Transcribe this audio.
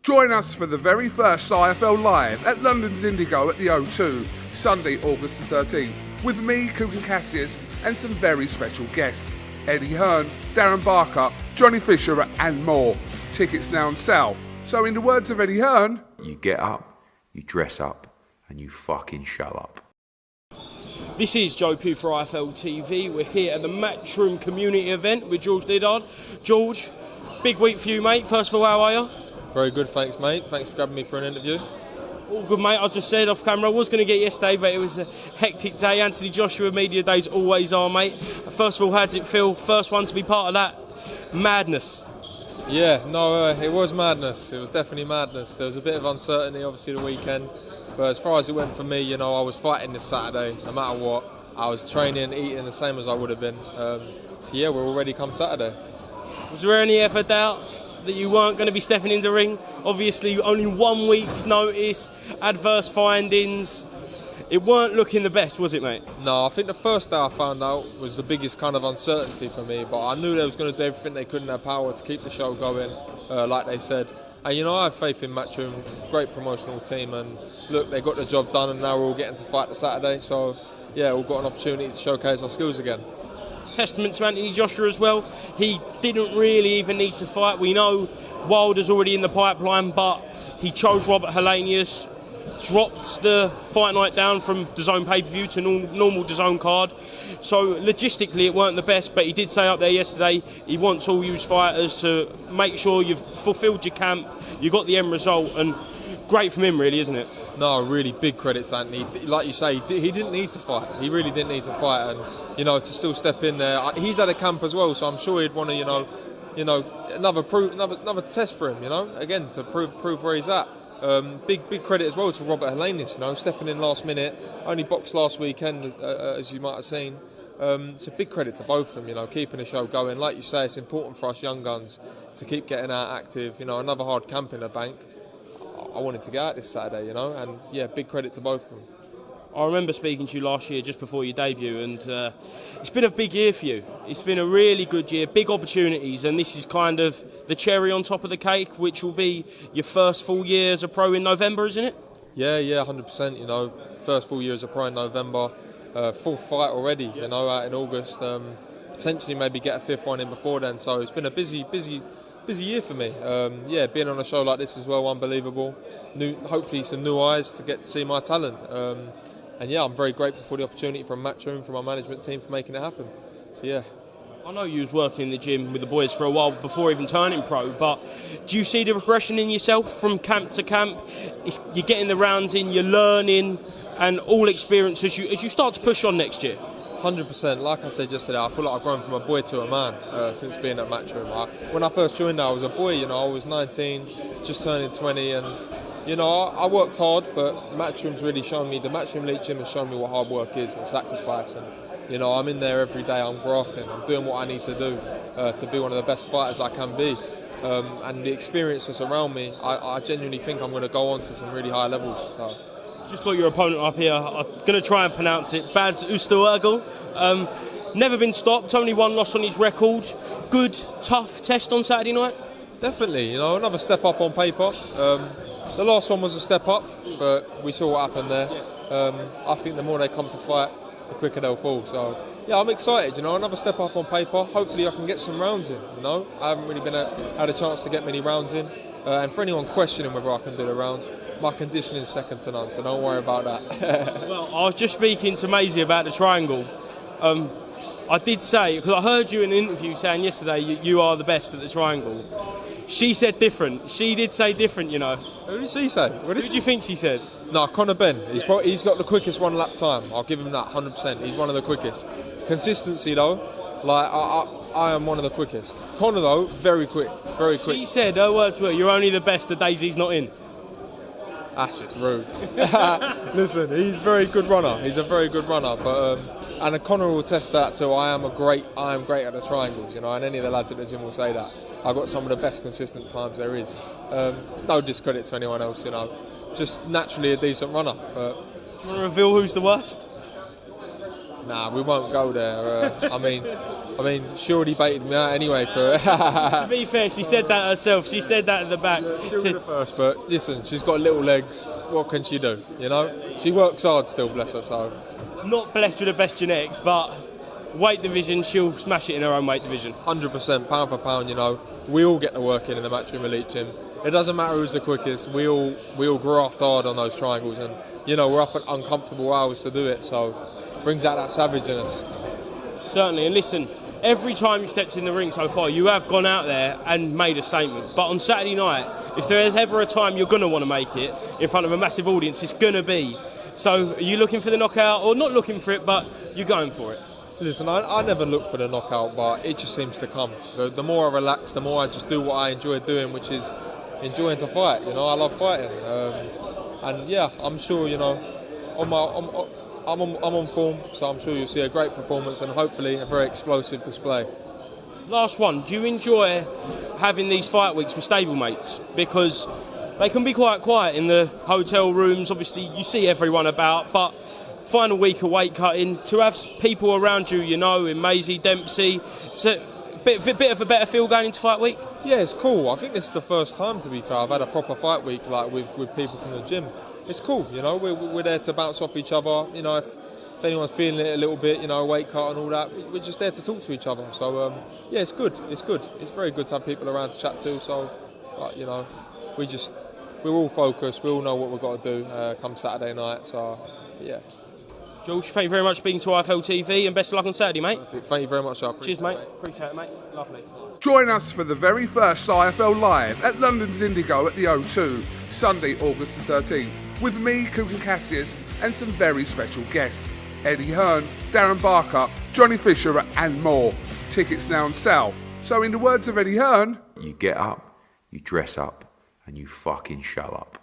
Join us for the very first IFL Live at London's Indigo at the O2, Sunday, August the 13th, with me, Coogan Cassius, and some very special guests. Eddie Hearn, Darren Barker, Johnny Fisher and more. Tickets now on sale. So in the words of Eddie Hearn, you get up, you dress up, and you fucking show up. This is Joe Pugh for IFL TV. We're here at the Matchroom community event with George Liddard. George, big week for you, mate. First of all, how are you? Very good, thanks, mate. Thanks for grabbing me for an interview. All good, mate. I just said off camera I was going to get yesterday, but it was a hectic day. Anthony Joshua media days always are, mate. First of all, how does it feel? First one to be part of that madness. Yeah, no, it was madness. It was definitely madness. There was a bit of uncertainty, obviously, the weekend. But as far as it went for me, you know, I was fighting this Saturday, no matter what. I was training, eating the same as I would have been. So yeah, we're already come Saturday. Was there any ever doubt that you weren't going to be stepping into the ring? Obviously, only 1 week's notice, adverse findings. It weren't looking the best, was it, mate? No, I think the first day I found out was the biggest kind of uncertainty for me. But I knew they was going to do everything they could in their power to keep the show going, like they said. And, you know, I have faith in Matchroom, great promotional team. And, look, they got the job done and now we're all getting to fight this Saturday. So, yeah, we've got an opportunity to showcase our skills again. Testament to Anthony Joshua as well. He didn't really even need to fight. We know Wilder's already in the pipeline, but he chose Robert HELENIUS, dropped the fight night down from DAZN pay-per-view to normal DAZN card. So logistically it weren't the best, but he did say up there yesterday he wants all you fighters to make sure you've fulfilled your camp, you got the end result, and great from him really, isn't it? No, really big credit to Anthony. Like you say, he didn't need to fight. He really didn't need to fight, and you know, to still step in there. He's had a camp as well, so I'm sure he'd want to, you know, another test for him. You know, again to prove where he's at. Big credit as well to Robert HELENIUS. You know, stepping in last minute. Only boxed last weekend, as you might have seen. So big credit to both of them. You know, keeping the show going. Like you say, it's important for us young guns to keep getting out active. You know, another hard camp in the bank. I wanted to get out this Saturday, you know, and yeah, big credit to both of them. I remember speaking to you last year just before your debut, and it's been a big year for you. It's been a really good year, big opportunities, and this is kind of the cherry on top of the cake, which will be your first full year as a pro in November, isn't it? Yeah, 100%, you know, first full year as a pro in November, full fight already, you know, out in August, potentially maybe get a fifth one in before then, so it's been a busy year for me. Yeah, being on a show like this as well, unbelievable. Hopefully some new eyes to get to see my talent. And yeah, I'm very grateful for the opportunity from Matchroom, from my management team for making it happen. So yeah. I know you was working in the gym with the boys for a while before even turning pro, but do you see the progression in yourself from camp to camp? You're getting the rounds in, you're learning, and all experience as you start to push on next year? 100%. Like I said yesterday, I feel like I've grown from a boy to a man since being at Matchroom. When I first joined there, I was a boy, you know, I was 19, just turning 20, and you know, I worked hard, but Matchroom's really shown me, the Matchroom Elite Gym has shown me what hard work is and sacrifice. And, you know, I'm in there every day, I'm grafting, I'm doing what I need to do to be one of the best fighters I can be. And the experiences around me, I genuinely think I'm going to go on to some really high levels. So. Just got your opponent up here. I'm going to try and pronounce it. Baz Oosterwegel. Never been stopped, only one loss on his record. Good, tough test on Saturday night? Definitely, you know, another step up on paper. The last one was a step up, but we saw what happened there. I think the more they come to fight, the quicker they'll fall. So, yeah, I'm excited, you know, another step up on paper. Hopefully I can get some rounds in, you know. I haven't really had a chance to get many rounds in. And for anyone questioning whether I can do the rounds, my conditioning is second to none, so don't worry about that. Well, I was just speaking to Maisie about the triangle. I did say, because I heard you in an interview saying yesterday you are the best at the triangle. She said different. She did say different, you know. Who did she say? Who do you think she said? No, Conor Ben. He's got the quickest one lap time. I'll give him that 100%. He's one of the quickest. Consistency though, like I am one of the quickest. Conor though, very quick. She said, her words were, you're only the best the days he's not in. That's just rude. Listen, he's a very good runner. He's a very good runner, but and Conor will test that too. I am great at the triangles, you know, and any of the lads at the gym will say that. I've got some of the best consistent times there is. No discredit to anyone else, you know. Just naturally a decent runner. But you want to reveal who's the worst? Nah, we won't go there. I mean, she already baited me out anyway for. To be fair, she said that herself. She said that at the back. She was the first, but listen, she's got little legs. What can she do? You know, she works hard still, bless her. So, not blessed with the best genetics, but weight division, she'll smash it in her own weight division. 100%, pound for pound. You know, we all get the work in the Matchroom Elite Gym. It doesn't matter who's the quickest. We all graft hard on those triangles, and you know we're up at uncomfortable hours to do it. So, brings out that savage in us. Certainly, and listen, every time you stepped in the ring so far, you have gone out there and made a statement. But on Saturday night, if there is ever a time you're going to want to make it in front of a massive audience, it's going to be. So, are you looking for the knockout, or not looking for it, but you're going for it? Listen, I never look for the knockout, but it just seems to come. The more I relax, the more I just do what I enjoy doing, which is enjoying to fight. You know, I love fighting, and yeah, I'm sure you know, I'm on form, so I'm sure you'll see a great performance and hopefully a very explosive display. Last one, do you enjoy having these fight weeks with stablemates? Because they can be quite quiet in the hotel rooms. Obviously, you see everyone about, but final week of weight cutting, to have people around you, you know, in Maisie, Dempsey, it's a bit of a better feel going into fight week? Yeah, it's cool. I think this is the first time, to be fair, I've had a proper fight week like with people from the gym. It's cool, you know, we're there to bounce off each other. You know, if anyone's feeling it a little bit, you know, weight cut and all that, we're just there to talk to each other. So, yeah, it's good. It's very good to have people around to chat to. So, you know, we're all focused. We all know what we've got to do come Saturday night. So, yeah. George, thank you very much for being to IFL TV and best of luck on Saturday, mate. Perfect. Thank you very much. Cheers, mate. Appreciate it, mate. Lovely. Join us for the very first IFL Live at London's Indigo at the O2, Sunday, August the 13th, with me, Coogan Cassius, and some very special guests. Eddie Hearn, Darren Barker, Johnny Fisher and more. Tickets now on sale. So in the words of Eddie Hearn, You get up, you dress up, and you fucking show up.